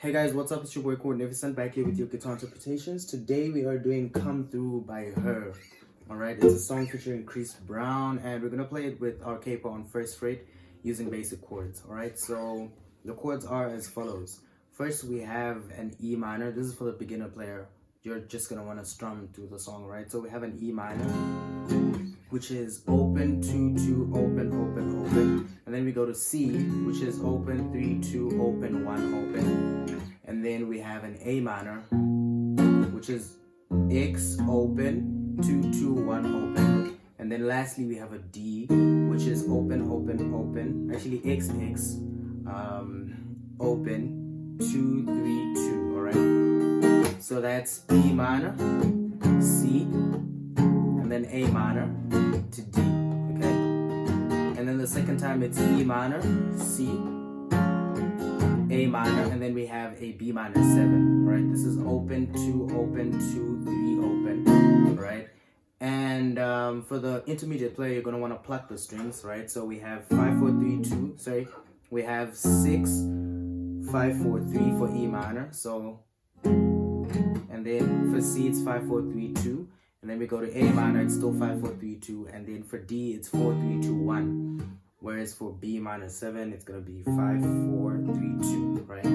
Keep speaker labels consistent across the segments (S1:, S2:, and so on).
S1: Hey guys, what's up? It's your boy Chords back here with your guitar interpretations. Today we are doing Come Through by H.E.R. Alright, it's a song featuring Chris Brown and we're gonna play it with our capo on first fret using basic chords. Alright, so the chords are as follows. First we have an E minor. This is for the beginner player. You're just gonna wanna strum through the song, right? So we have an E minor, which is open, 2, 2, open, open, open. And then we go to C, which is open, 3, 2, open, 1, open. And then we have an A minor, which is X, open, 2, 2, 1, open. And then lastly, we have a D, which is open, open, open. Actually, X, X, open, 2, 3, 2, all right? So that's E minor, C, and then A minor to D, okay? And then the second time it's E minor, C, A minor, and then we have a B minor 7, right? This is open, 2, open, 2, 3, open, right? And for the intermediate player, you're gonna wanna pluck the strings, right? So we have 5, 4, 3, 2, sorry. We have 6, 5, 4, 3 for E minor, so, and then for C, it's 5, 4, 3, 2. And then we go to A minor, it's still 5, 4, 3, 2. And then for D, it's 4, 3, 2, 1. Whereas for B minor 7, it's going to be 5, 4, 3, 2, right?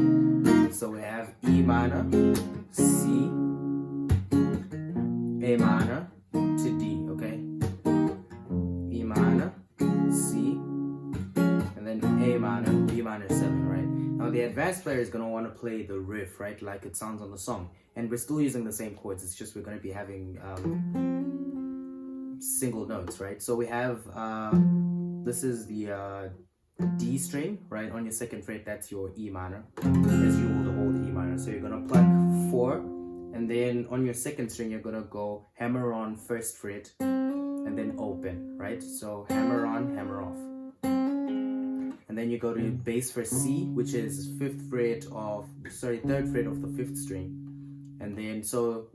S1: So we have E minor, C, A minor to D, okay? E minor, C, and then A minor, B minor 7, right? Now the advanced player is going to want to play the riff, right? Like it sounds on the song. And we're still using the same chords, it's just we're going to be having single notes, right? So we have, this is the D string, right? On your second fret, that's your E minor, as you hold the E minor. So you're going to pluck 4, and then on your second string, you're going to go hammer on first fret, and then open, right? So hammer on, hammer off. And then you go to bass for C, which is 3rd fret of the 5th string. And then, so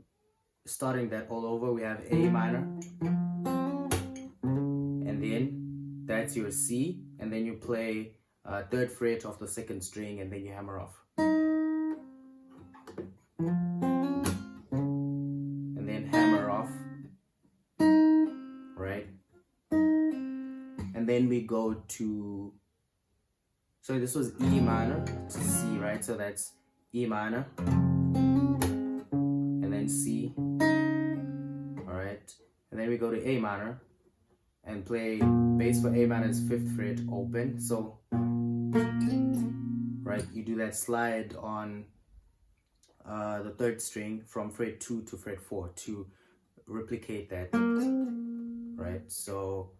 S1: starting that all over, we have A minor, and then that's your C, and then you play 3rd fret of the 2nd string, and then you hammer off. And then hammer off, right? And then we go to, so this was E minor to C, right? So that's E minor, and then C, all right? And then we go to A minor and play bass for A minor is 5th fret open. So, right, you do that slide on the 3rd string from fret 2 to fret 4 to replicate that, right? So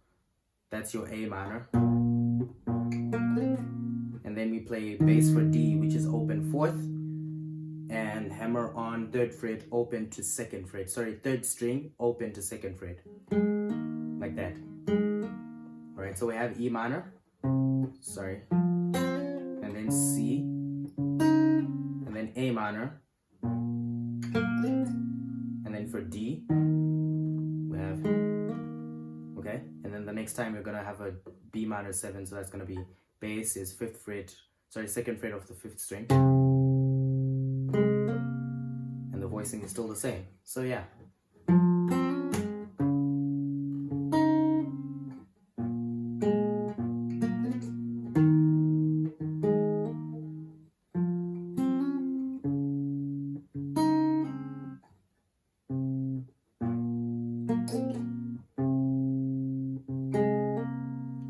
S1: that's your A minor. And then we play bass for D, which is open 4th, and hammer on 3rd fret open to 2nd fret. Sorry, 3rd string open to 2nd fret, like that. All right, so we have E minor, sorry, and then C, and then A minor, and then for D, we have, okay, and then the next time we're gonna have a B minor 7, so that's gonna be bass is 5th fret, sorry, 2nd fret of the 5th string, and the voicing is still the same. So yeah.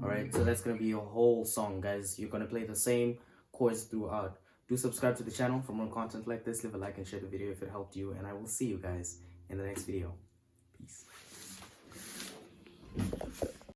S1: Alright, so that's gonna be your whole song, guys. You're gonna play the same chords throughout. Do subscribe to the channel for more content like this. Leave a like and share the video if it helped you, and I will see you guys in the next video. Peace.